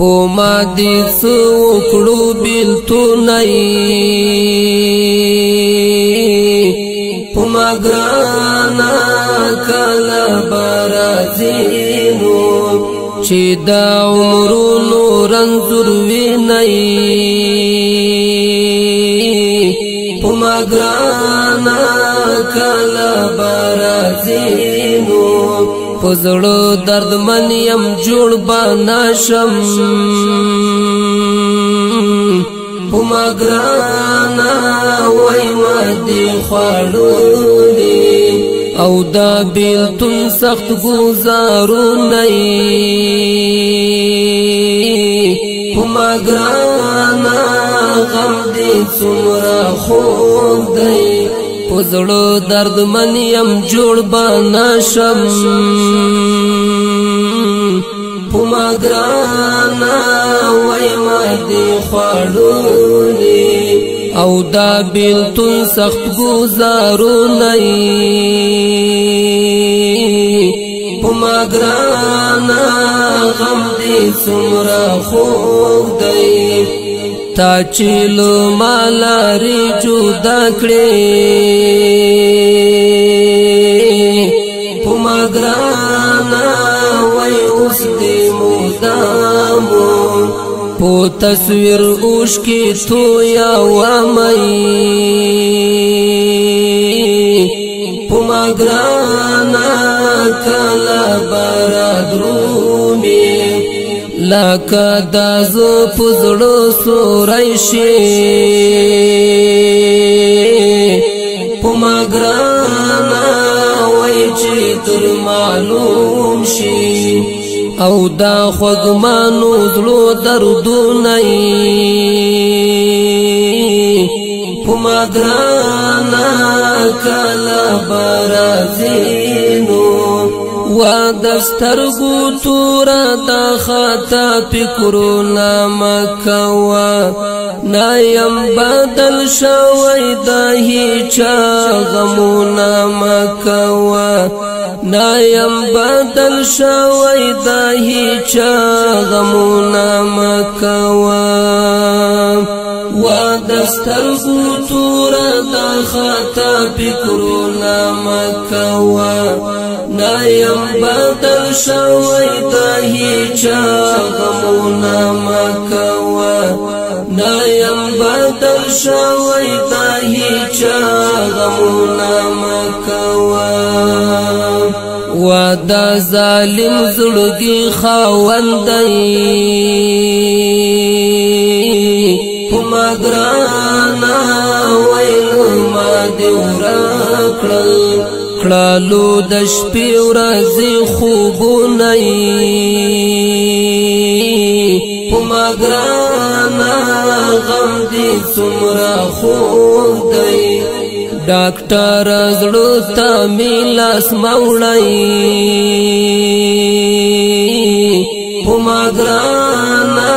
پوما دې څه وکړو بیلتونی پوما ګرانا کله به راځي نو چې دا عمرونو رنځور وینئ پوما ګرانا کله به راځي نو په زړه دردمن یم جوړ به نشم پوما ګرانا وای ودې خوړلي او دا بیلتون سخت گزارونه پوما ګرانا غم دې څومره خوږ دی په زړه دردمن یم جوړ به نشم پوما ګرانا وای دې خوړلي او دا بیلتون سخت گزارونه پوما ګرانا غم دې څومره خوږ دی تا چې له ما لارې جدا کړې پوما ګرانا وای اوس دې مدامو په تصویر اوښکې تویومه پوما ګرانا کله به رادرومې لکه دا زه په زړه سوری شي پوما ګرانا وای چې تر معلوم شي او دا خوږمانو زړو دردونه پوما ګرانا کله به راځي نو وا د سترګو توره دا خطا فکرونه مه کوه نه یم بدل شوی د هیچا غمونه مه کوه نه یم بدل شوی د هیچا غمونه مه کوه وا د سترګو توره دا خطا فکرونه مه کوه نه یم بدل شوی د هیچا غمونه مه کوه نه یم بدل شوی د هیچا غمونه مه کوه وا دا ظالم زړګي خاوندی پوما ګرانا ویلو ما دې ورکړل کړلو د شپې ورځې خوبونه پوما ګرانا غم دې څومره خوږ دی ډاکټر زړه ته مې لاس مه وړی پوما ګرانا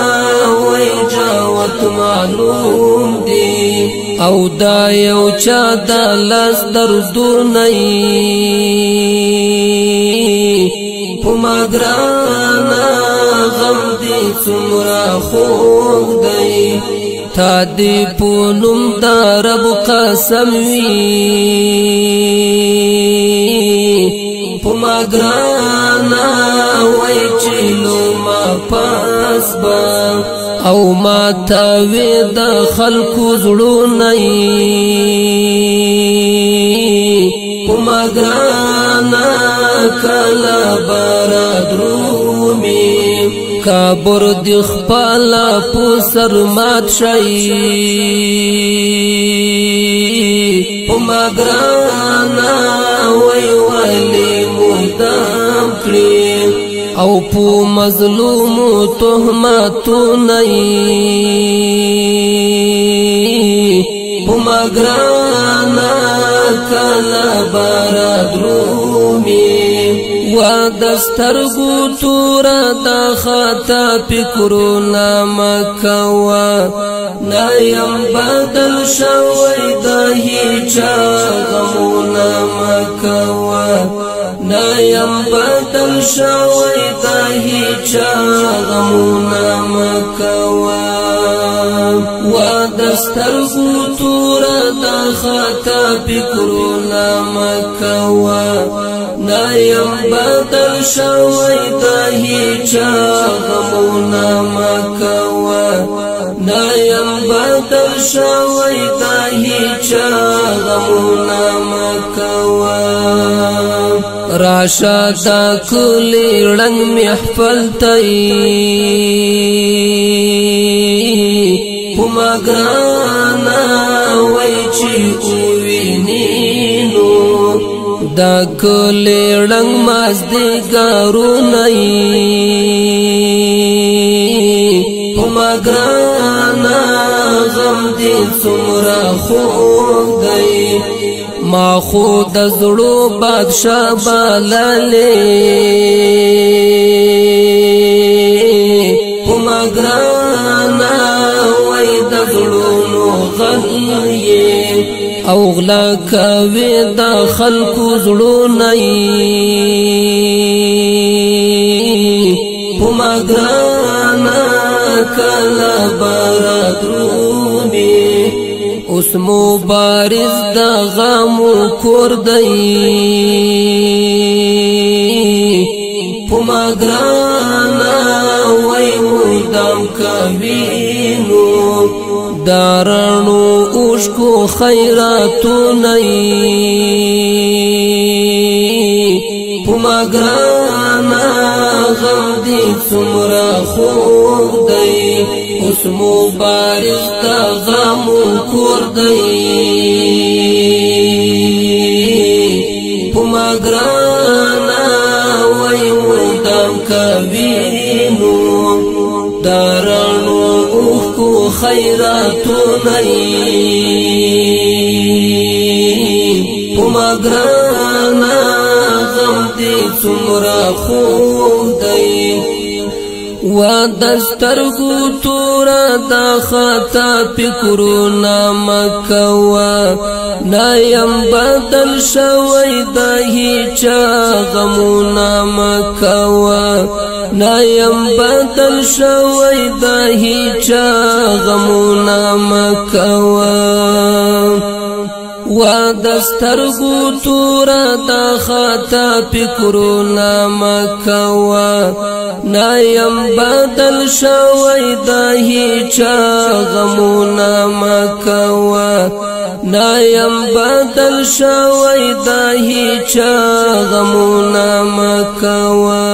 وای جوت معلوم دی او دا یو چا د لاس دردونه پوما ګرانا غم دې څومره خوږ دی تا دې په نوم د رب قسم وي پوما ګرانا وای چې نو ما پاس به او ما تاوی د خلکو زړونه پوما ګرانا کله به رادرومې کابر دی خپالا پو سر مات شئی پوما ګرانا وی ولی مدام کړی او پو مظلوم تهمتو نئی پوما ګرانا کله به رادرومې وا د سترګو توره دا خطا فکرونه مه کوه نه یم بدل شوی د هیچا غمونه مه کوه نایم بدل شوی دا هیچا غمونا مکوا ودسترگو تورا دا خطا فکرونا مکوا نایم بدل شوی دا هیچا غمونا مکوا نایم بدل شوی دا هیچا غمونا مکوا راشا دا کلی رنگ محفل تئی پما گرانا وی چی اوینینو دا کلی رنگ مازدگارو نئی پما گرانا غم دی سمرا خود دی ما خود زړو بادشاہ بالله پما ګرانا وای د زړونو غلې او غلا کوي د خلکو زړونه پما ګرانا کلا بارادرونی اوس مبارز دا غمو کور دی پما گرانا وی مدام کوینو دارانو اوشکو خیراتو نئی پما گرانا غم دی سمرا خود دی اوس مبارز دا غمو کور دی پما گرانا وی مدام کوینو دارانو اوخکو خیراتو نئی پما گرانا غم دی سمرا خود دی ودسترگو تورا دا خطا فکرونا مکوا نایم بدل شوی دا هیچا غمونا مکوا نایم بدل شوی دا هیچا غمونا مکوا ودسترگو تورا دا خطا فکرونا مکوا نایم بدل شوی دا هیچا غمونا مکوا نایم بدل شوی دا هیچا غمونا مکوا